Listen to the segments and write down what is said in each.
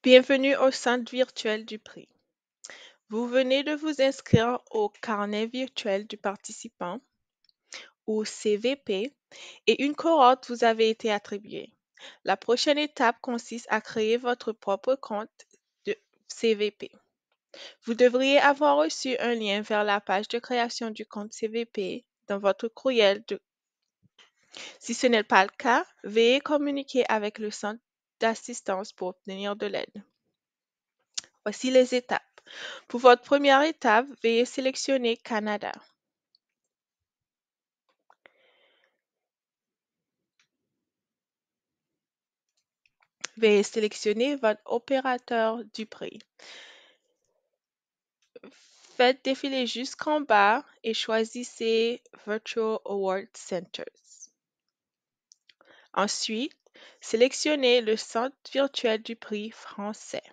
Bienvenue au centre virtuel du prix. Vous venez de vous inscrire au carnet virtuel du participant ou CVP et une cohorte vous avait été attribuée. La prochaine étape consiste à créer votre propre compte de CVP. Vous devriez avoir reçu un lien vers la page de création du compte CVP dans votre courriel. Si ce n'est pas le cas, veuillez communiquer avec le centre d'assistance pour obtenir de l'aide. Voici les étapes. Pour votre première étape, veuillez sélectionner Canada. Veuillez sélectionner votre opérateur du prix. Faites défiler jusqu'en bas et choisissez Virtual Award Centers. Ensuite, sélectionnez le centre virtuel du prix français.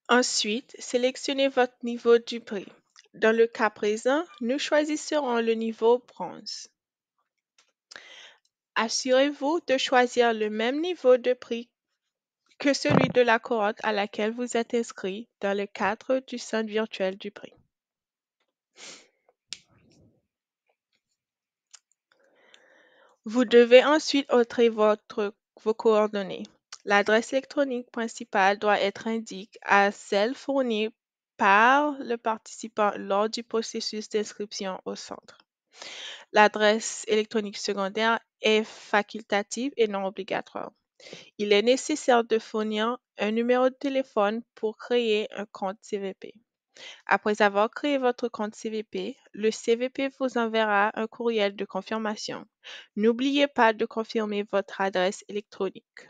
Ensuite, sélectionnez votre niveau du prix. Dans le cas présent, nous choisisserons le niveau bronze. Assurez-vous de choisir le même niveau de prix que celui de la cohorte à laquelle vous êtes inscrit dans le cadre du centre virtuel du prix. Vous devez ensuite entrer vos coordonnées. L'adresse électronique principale doit être indiquée à celle fournie par le participant lors du processus d'inscription au centre. L'adresse électronique secondaire est facultative et non obligatoire. Il est nécessaire de fournir un numéro de téléphone pour créer un compte CVP. Après avoir créé votre compte CVP, le CVP vous enverra un courriel de confirmation. N'oubliez pas de confirmer votre adresse électronique.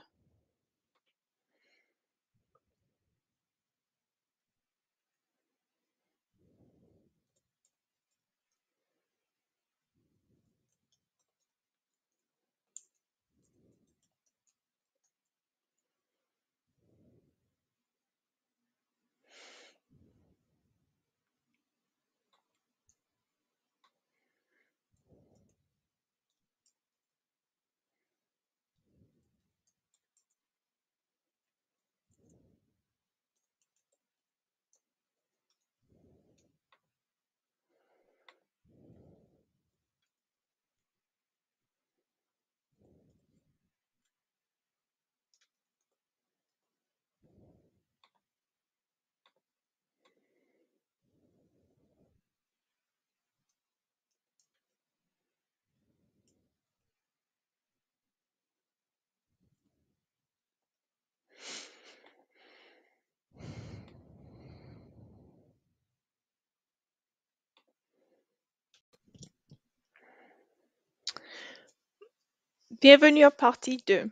Bienvenue à partie 2.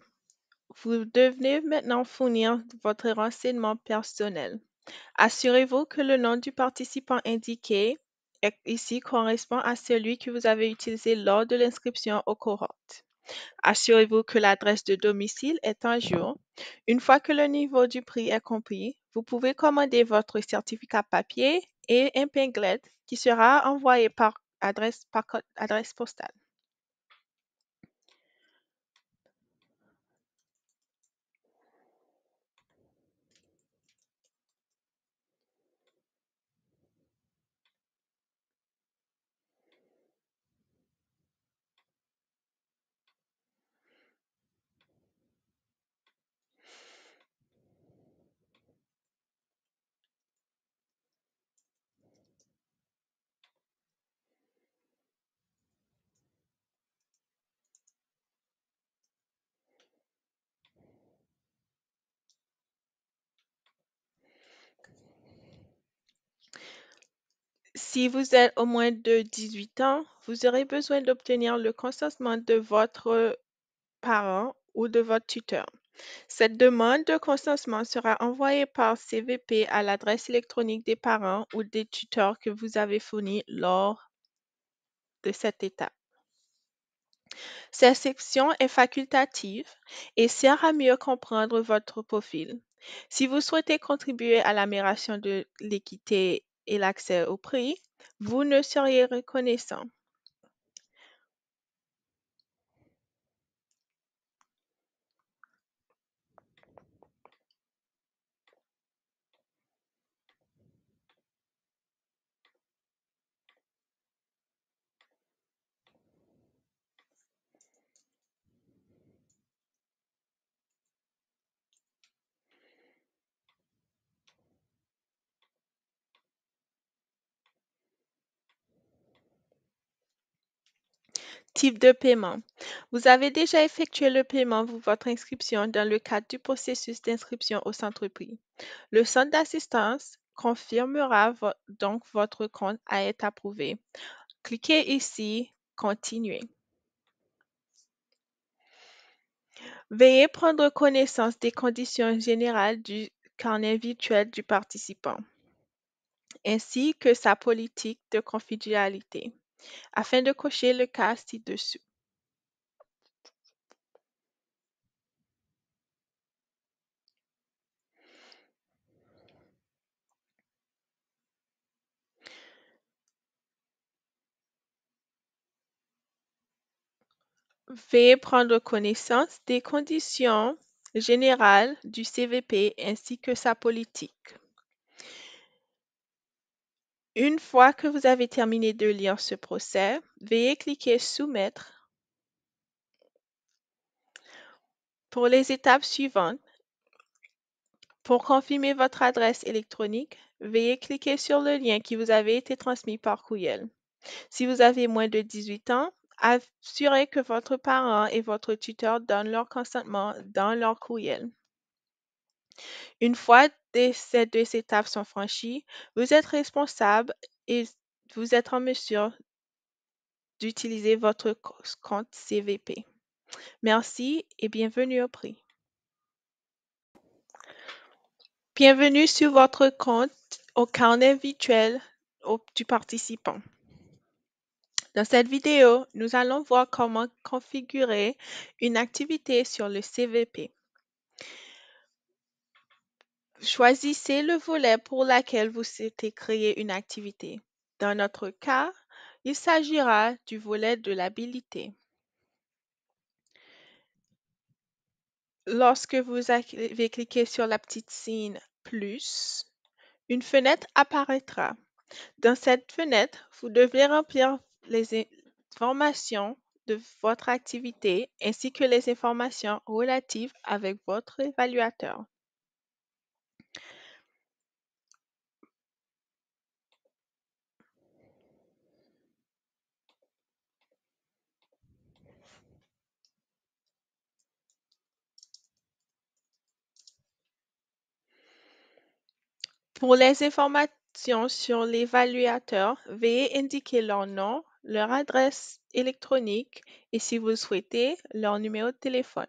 Vous devez maintenant fournir votre renseignement personnel. Assurez-vous que le nom du participant indiqué ici correspond à celui que vous avez utilisé lors de l'inscription aux cohortes. Assurez-vous que l'adresse de domicile est à jour. Une fois que le niveau du prix est compris, vous pouvez commander votre certificat papier et un pinglet qui sera envoyé par adresse postale. Si vous êtes au moins de 18 ans, vous aurez besoin d'obtenir le consentement de votre parent ou de votre tuteur. Cette demande de consentement sera envoyée par CVP à l'adresse électronique des parents ou des tuteurs que vous avez fournie lors de cette étape. Cette section est facultative et sert à mieux comprendre votre profil. Si vous souhaitez contribuer à l'amélioration de l'équité et l'accès au prix, vous ne seriez reconnaissant. Type de paiement. Vous avez déjà effectué le paiement pour votre inscription dans le cadre du processus d'inscription au centre prix. Le centre d'assistance confirmera donc votre compte à être approuvé. Cliquez ici Continuer. Veuillez prendre connaissance des conditions générales du carnet virtuel du participant, ainsi que sa politique de confidentialité, afin de cocher le cas ci-dessous. Veuillez prendre connaissance des conditions générales du CVP ainsi que sa politique. Une fois que vous avez terminé de lire ce procès, veuillez cliquer Soumettre. Pour les étapes suivantes, pour confirmer votre adresse électronique, veuillez cliquer sur le lien qui vous avait été transmis par courriel. Si vous avez moins de 18 ans, assurez que votre parent et votre tuteur donnent leur consentement dans leur courriel. Une fois ces deux étapes sont franchies, vous êtes responsable et vous êtes en mesure d'utiliser votre compte CVP. Merci et bienvenue au prix. Bienvenue sur votre compte au carnet virtuel du participant. Dans cette vidéo, nous allons voir comment configurer une activité sur le CVP. Choisissez le volet pour lequel vous souhaitez créer une activité. Dans notre cas, il s'agira du volet de l'habilité. Lorsque vous avez cliqué sur la petite signe plus, une fenêtre apparaîtra. Dans cette fenêtre, vous devrez remplir les informations de votre activité ainsi que les informations relatives avec votre évaluateur. Pour les informations sur l'évaluateur, veuillez indiquer leur nom, leur adresse électronique et, si vous le souhaitez, leur numéro de téléphone.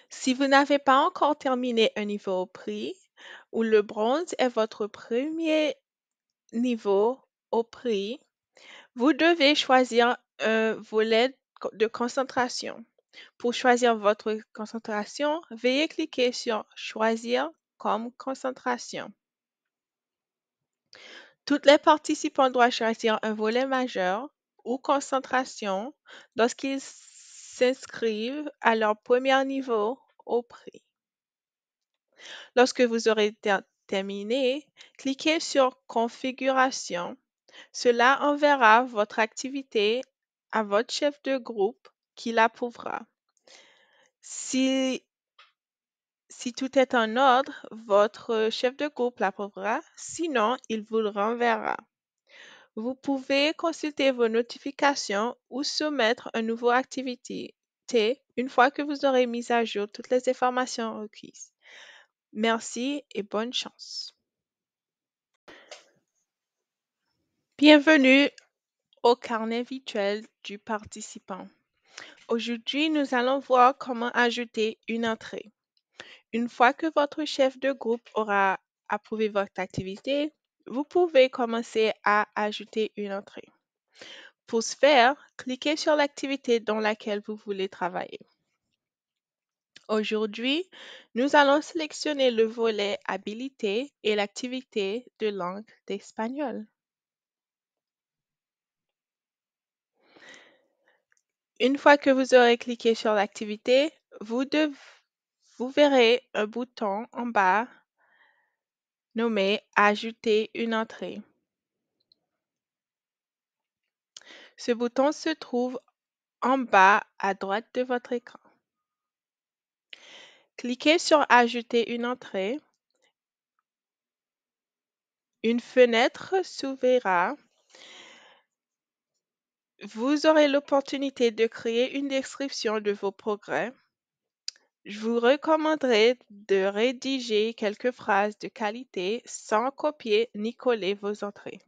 Si vous n'avez pas encore terminé un niveau au prix, ou le bronze est votre premier niveau au prix, vous devez choisir un volet de concentration. Pour choisir votre concentration, veuillez cliquer sur Choisir comme concentration. Tous les participants doivent choisir un volet majeur ou concentration lorsqu'ils s'inscrivent à leur premier niveau au prix. Lorsque vous aurez terminé, cliquez sur Configuration. Cela enverra votre activité à votre chef de groupe qui l'approuvera. Si tout est en ordre, votre chef de groupe l'approuvera, sinon il vous le renverra. Vous pouvez consulter vos notifications ou soumettre une nouvelle activité ajouter une fois que vous aurez mis à jour toutes les informations requises. Merci et bonne chance. Bienvenue au carnet virtuel du participant. Aujourd'hui, nous allons voir comment ajouter une entrée. Une fois que votre chef de groupe aura approuvé votre activité, vous pouvez commencer à ajouter une entrée. Pour ce faire, cliquez sur l'activité dans laquelle vous voulez travailler. Aujourd'hui, nous allons sélectionner le volet Habilité et l'activité de langue d'espagnol. Une fois que vous aurez cliqué sur l'activité, vous verrez un bouton en bas nommé Ajouter une entrée. Ce bouton se trouve en bas à droite de votre écran. Cliquez sur Ajouter une entrée. Une fenêtre s'ouvrira. Vous aurez l'opportunité de créer une description de vos progrès. Je vous recommanderais de rédiger quelques phrases de qualité sans copier ni coller vos entrées.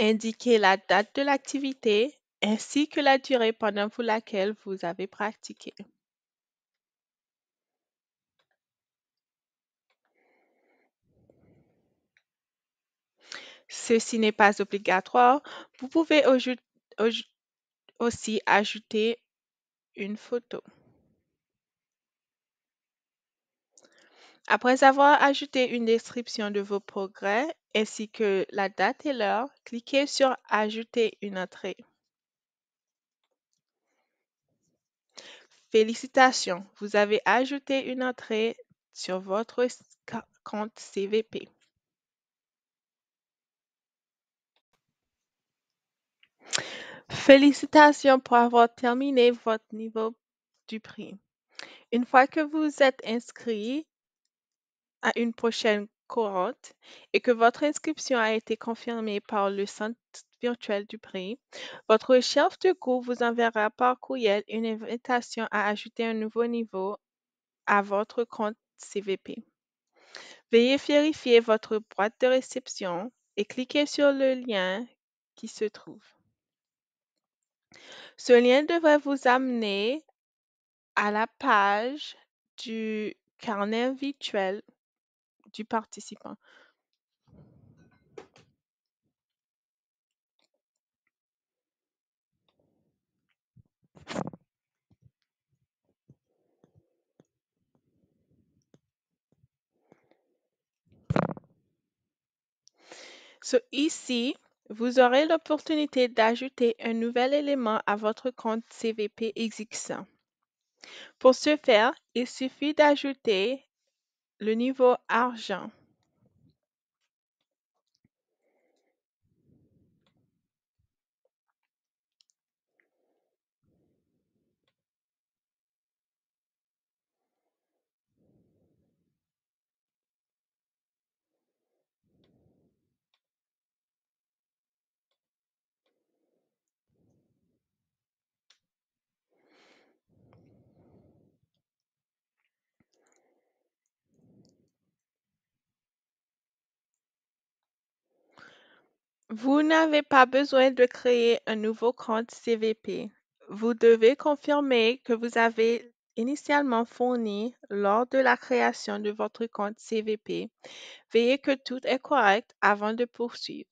Indiquez la date de l'activité ainsi que la durée pendant laquelle vous avez pratiqué. Ceci n'est pas obligatoire. Vous pouvez aussi ajouter une photo. Après avoir ajouté une description de vos progrès ainsi que la date et l'heure, cliquez sur Ajouter une entrée. Félicitations, vous avez ajouté une entrée sur votre compte CVP. Félicitations pour avoir terminé votre niveau du prix. Une fois que vous êtes inscrit à une prochaine cohorte et que votre inscription a été confirmée par le centre virtuel du prix, votre chef de groupe vous enverra par courriel une invitation à ajouter un nouveau niveau à votre compte CVP. Veuillez vérifier votre boîte de réception et cliquez sur le lien qui se trouve. Ce lien devrait vous amener à la page du carnet virtuel du participant. Ici, vous aurez l'opportunité d'ajouter un nouvel élément à votre compte CVP existant. Pour ce faire, il suffit d'ajouter le niveau argent. Vous n'avez pas besoin de créer un nouveau compte CVP. Vous devez confirmer que vous avez initialement fourni lors de la création de votre compte CVP. Veillez que tout est correct avant de poursuivre.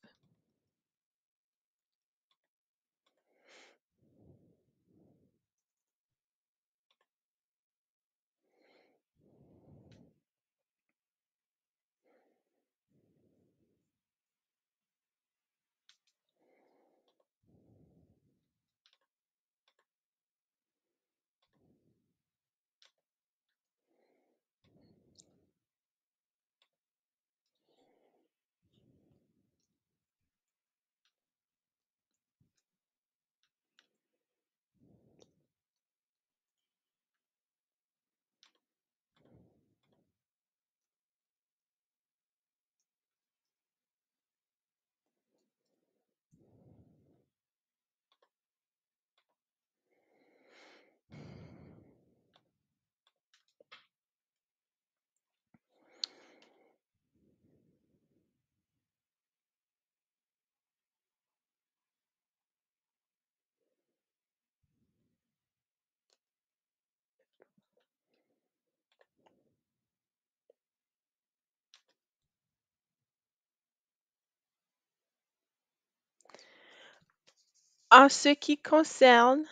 En ce qui concerne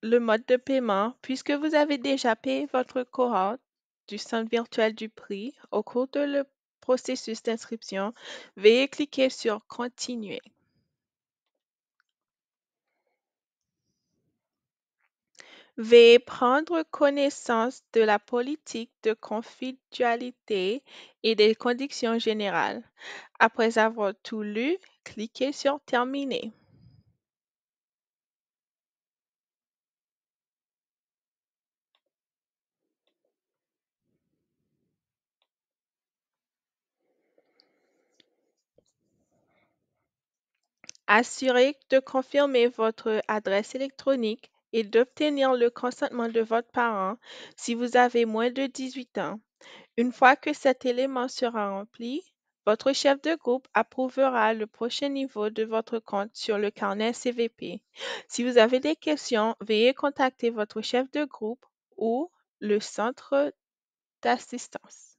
le mode de paiement, puisque vous avez déjà payé votre cohorte du centre virtuel du prix au cours de le processus d'inscription, veuillez cliquer sur Continuer. Veuillez prendre connaissance de la politique de confidentialité et des conditions générales. Après avoir tout lu, cliquez sur Terminer. Assurez de confirmer votre adresse électronique et d'obtenir le consentement de votre parent si vous avez moins de 18 ans. Une fois que cet élément sera rempli, votre chef de groupe approuvera le prochain niveau de votre compte sur le carnet CVP. Si vous avez des questions, veuillez contacter votre chef de groupe ou le centre d'assistance.